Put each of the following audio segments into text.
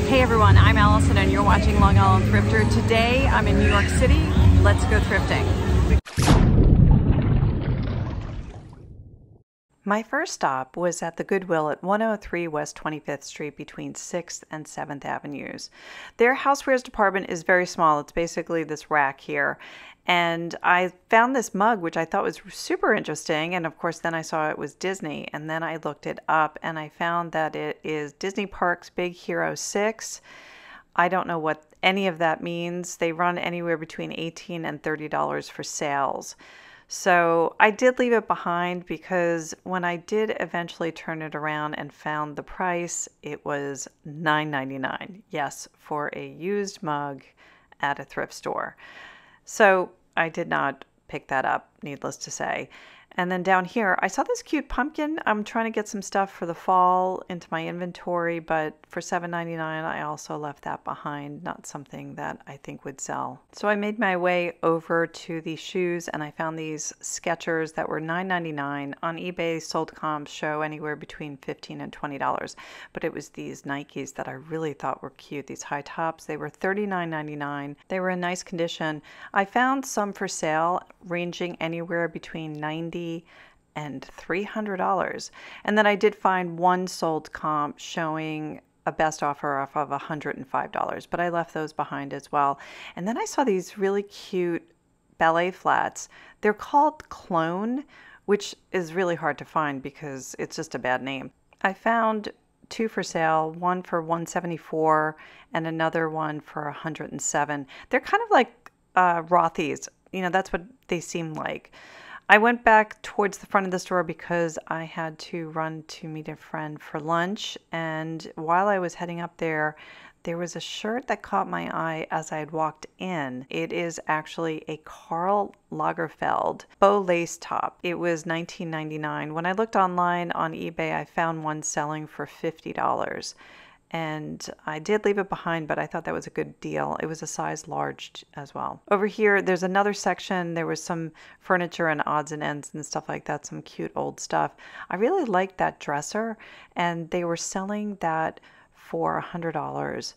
Hey everyone, I'm Allison and you're watching Long Island Thrifter. Today I'm in New York City. Let's go thrifting. My first stop was at the Goodwill at 103 West 25th Street between 6th and 7th Avenues. Their housewares department is very small. It's basically this rack here. And I found this mug, which I thought was super interesting. And of course, then I saw it was Disney. And then I looked it up and I found that it is Disney Parks Big Hero 6. I don't know what any of that means. They run anywhere between $18 and $30 for sales. So I did leave it behind because when I did eventually turn it around and found the price, it was $9.99. Yes, for a used mug at a thrift store. So I did not pick that up, needless to say. And then down here, I saw this cute pumpkin. I'm trying to get some stuff for the fall into my inventory, but for $7.99, I also left that behind. Not something that I think would sell. So I made my way over to the shoes and I found these Skechers that were $9.99. On eBay, sold comps show anywhere between $15 and $20. But it was these Nikes that I really thought were cute. These high tops, they were $39.99. They were in nice condition. I found some for sale ranging anywhere between $90 and $300. And then I did find one sold comp showing a best offer off of $105, but I left those behind as well. And then I saw these really cute ballet flats. They're called Clone, which is really hard to find because it's just a bad name. I found two for sale, one for $174 and another one for $107. They're kind of like Rothy's. You know, that's what they seem like. I went back towards the front of the store because I had to run to meet a friend for lunch. And while I was heading up there, there was a shirt that caught my eye as I had walked in. It is actually a Karl Lagerfeld bow lace top. It was $19.99. When I looked online on eBay, I found one selling for $50. And I did leave it behind, but I thought that was a good deal. It was a size large as well. Over here, there's another section. There was some furniture and odds and ends and stuff like that, some cute old stuff. I really liked that dresser, and they were selling that for $100,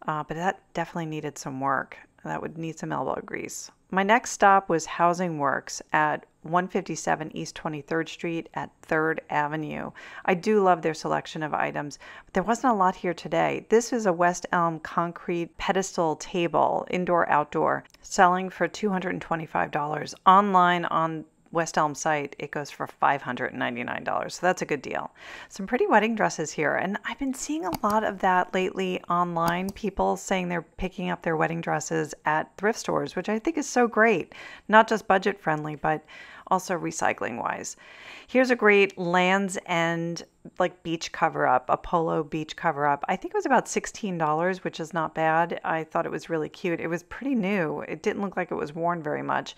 but that definitely needed some work. That would need some elbow grease. My next stop was Housing Works at 157 East 23rd Street at 3rd Avenue. I do love their selection of items, but there wasn't a lot here today. This is a West Elm concrete pedestal table, indoor-outdoor, selling for $225. Online on West Elm site, it goes for $599, so that's a good deal. Some pretty wedding dresses here, and I've been seeing a lot of that lately online, people saying they're picking up their wedding dresses at thrift stores, which I think is so great. Not just budget friendly, but also recycling wise. Here's a great Land's End like beach cover up, a polo beach cover up. I think it was about $16, which is not bad. I thought it was really cute. It was pretty new. It didn't look like it was worn very much.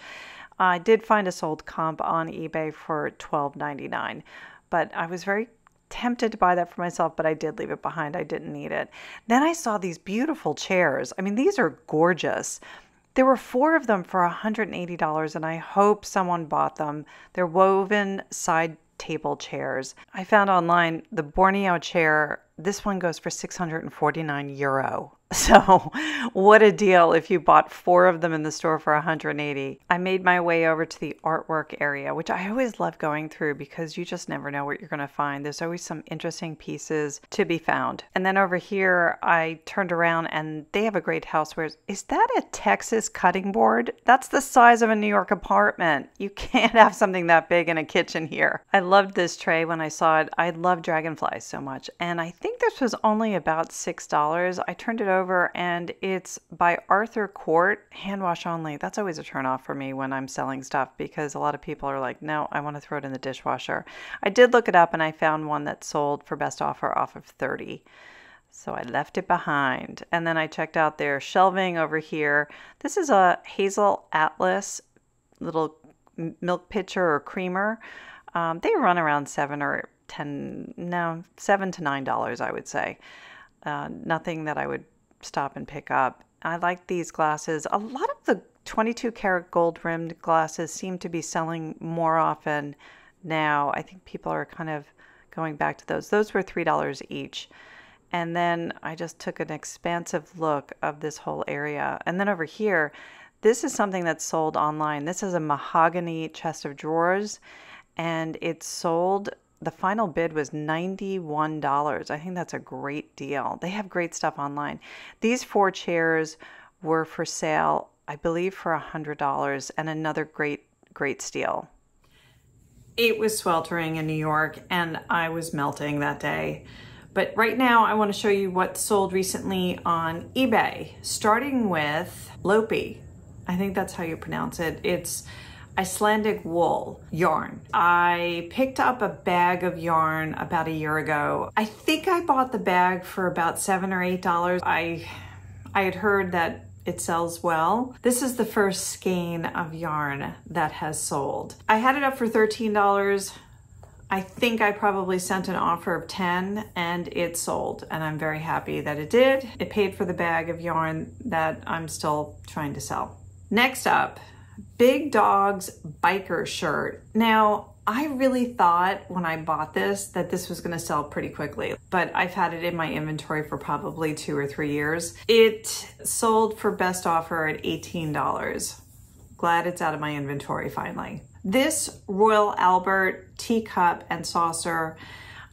I did find a sold comp on eBay for $12.99, but I was very tempted to buy that for myself, but I did leave it behind. I didn't need it. Then I saw these beautiful chairs. I mean, these are gorgeous. There were 4 of them for $180, and I hope someone bought them. They're woven side table chairs. I found online the Borneo chair. This one goes for €649. So what a deal if you bought 4 of them in the store for $180. I made my way over to the artwork area, which I always love going through because you just never know what you're going to find. There's always some interesting pieces to be found. And then over here, I turned around and they have a great housewares. Is that a Texas cutting board? That's the size of a New York apartment. You can't have something that big in a kitchen here. I loved this tray when I saw it. I love dragonflies so much. And I think this was only about $6. I turned it over and it's by Arthur Court, hand wash only. That's always a turn off for me when I'm selling stuff because a lot of people are like, no, I want to throw it in the dishwasher. I did look it up and I found one that sold for best offer off of $30. So I left it behind. And then I checked out their shelving over here. This is a Hazel Atlas little milk pitcher or creamer. They run around $7 to $9, I would say. Nothing that I would stop and pick up. I like these glasses. A lot of the 22 karat gold rimmed glasses seem to be selling more often now. I think people are kind of going back to those. Those were $3 each. And then I just took an expansive look of this whole area. And then over here, this is something that's sold online. This is a mahogany chest of drawers, and it's sold, the final bid was $91. I think that's a great deal. They have great stuff online. These 4 chairs were for sale, I believe, for $100, and another great steal. It was sweltering in New York, and I was melting that day. But right now I want to show you what sold recently on eBay, starting with Lopi. I think that's how you pronounce it. It's Icelandic wool yarn. I picked up a bag of yarn about a year ago. I think I bought the bag for about $7 or $8. I had heard that it sells well. This is the first skein of yarn that has sold. I had it up for $13. I think I probably sent an offer of $10 and it sold, and I'm very happy that it did. It paid for the bag of yarn that I'm still trying to sell. Next up, Big Dog's biker shirt. Now, I really thought when I bought this that this was gonna sell pretty quickly, but I've had it in my inventory for probably 2 or 3 years. It sold for best offer at $18. Glad it's out of my inventory finally. This Royal Albert teacup and saucer,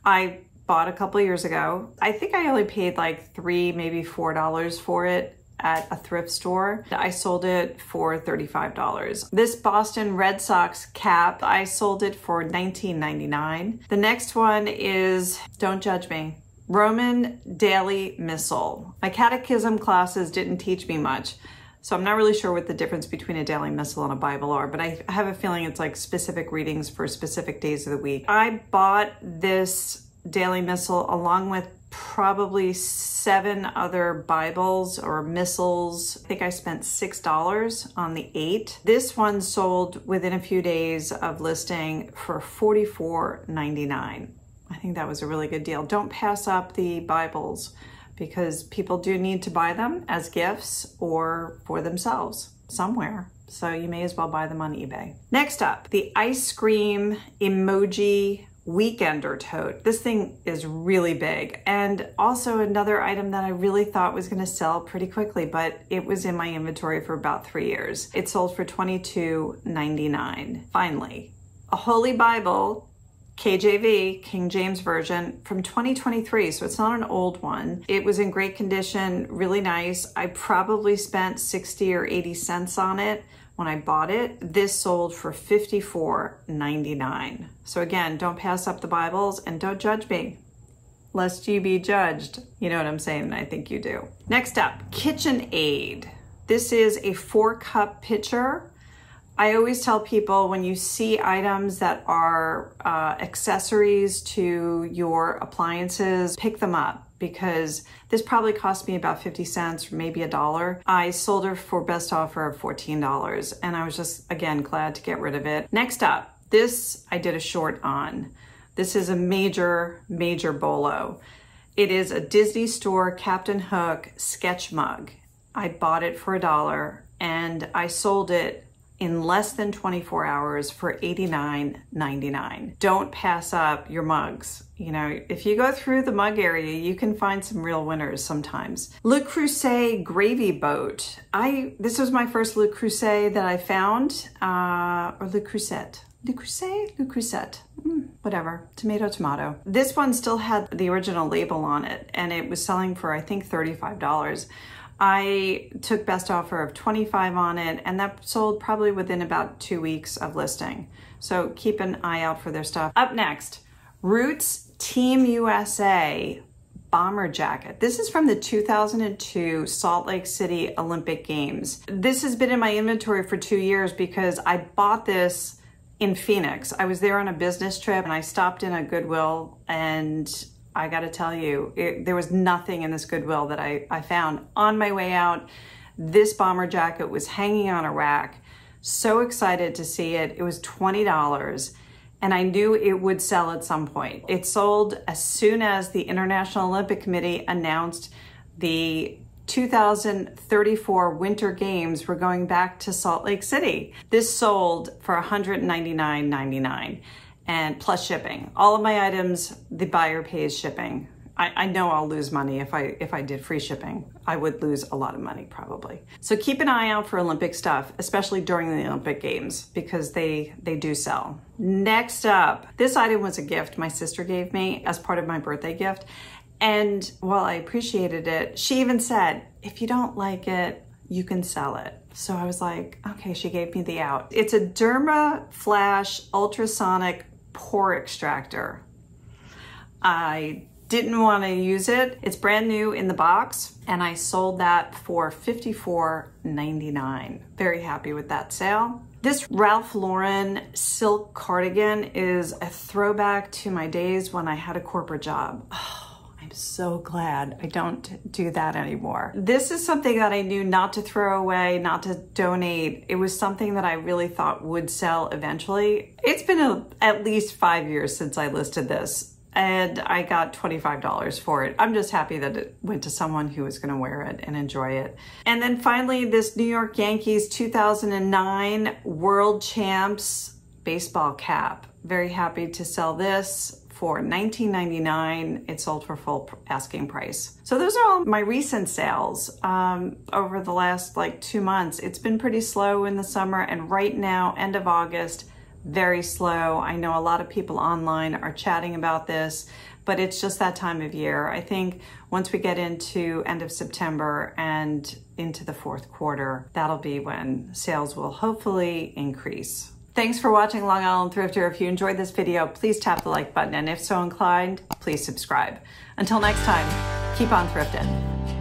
I bought a couple years ago. I think I only paid like $3, maybe $4 for it at a thrift store. I sold it for $35. This Boston Red Sox cap, I sold it for $19.99. The next one is, don't judge me, Roman daily missal. My catechism classes didn't teach me much, so I'm not really sure what the difference between a daily missal and a Bible are, but I have a feeling it's like specific readings for specific days of the week. I bought this daily missal along with probably 7 other Bibles or missals. I think I spent $6 on the 8. This one sold within a few days of listing for $44.99. I think that was a really good deal. Don't pass up the Bibles because people do need to buy them as gifts or for themselves somewhere. So you may as well buy them on eBay. Next up, the iScream emoji weekender tote. This thing is really big, and also another item that I really thought was going to sell pretty quickly, but it was in my inventory for about 3 years. It sold for $22.99. Finally, a Holy Bible, KJV, King James Version, from 2023, so it's not an old one. It was in great condition, really nice. I probably spent 60 or 80 cents on it when I bought it. This sold for $54.99. So again, don't pass up the Bibles and don't judge me, lest you be judged. You know what I'm saying? I think you do. Next up, KitchenAid. This is a 4-cup pitcher. I always tell people when you see items that are accessories to your appliances, pick them up, because this probably cost me about 50 cents or maybe $1. I sold her for best offer of $14, and I was just, again, glad to get rid of it. Next up, this I did a short on. This is a major bolo. It is a Disney Store Captain Hook sketch mug. I bought it for $1 and I sold it in less than 24 hours for $89.99. Don't pass up your mugs. You know, if you go through the mug area, you can find some real winners sometimes. Le Creuset gravy boat. This was my first Le Creuset that I found, or Le Creuset. Le Creuset? Le Creuset. Whatever, tomato. This one still had the original label on it, and it was selling for, I think, $35. I took best offer of $25 on it, and that sold probably within about 2 weeks of listing. So keep an eye out for their stuff. Up next, Roots Team USA bomber jacket. This is from the 2002 Salt Lake City Olympic Games. This has been in my inventory for 2 years because I bought this in Phoenix. I was there on a business trip and I stopped in a Goodwill, and I gotta tell you, there was nothing in this Goodwill that I found. On my way out, this bomber jacket was hanging on a rack. So excited to see it. It was $20, and I knew it would sell at some point. It sold as soon as the International Olympic Committee announced the 2034 Winter Games were going back to Salt Lake City. This sold for $199.99. and plus shipping. All of my items, the buyer pays shipping. I know I'll lose money if I did free shipping. I would lose a lot of money probably. So keep an eye out for Olympic stuff, especially during the Olympic Games, because they do sell. Next up, this item was a gift my sister gave me as part of my birthday gift. And while I appreciated it, she even said, if you don't like it, you can sell it. So I was like, okay, she gave me the out. It's a Derma Flash ultrasonic pore extractor. I didn't want to use it. It's brand new in the box, and I sold that for $54.99. Very happy with that sale. This Ralph Lauren silk cardigan is a throwback to my days when I had a corporate job. Oh, I'm so glad I don't do that anymore. This is something that I knew not to throw away, not to donate. It was something that I really thought would sell eventually. It's been at least 5 years since I listed this, and I got $25 for it. I'm just happy that it went to someone who was gonna wear it and enjoy it. And then finally, this New York Yankees 2009 World Champs Baseball Cap. Very happy to sell this for $19.99. It sold for full asking price. So those are all my recent sales over the last like 2 months. It's been pretty slow in the summer, and right now, end of August, very slow. I know a lot of people online are chatting about this, but it's just that time of year. I think once we get into end of September and into the fourth quarter, that'll be when sales will hopefully increase. Thanks for watching Long Island Thrifter. If you enjoyed this video, please tap the like button, and if so inclined, please subscribe. Until next time, keep on thrifting.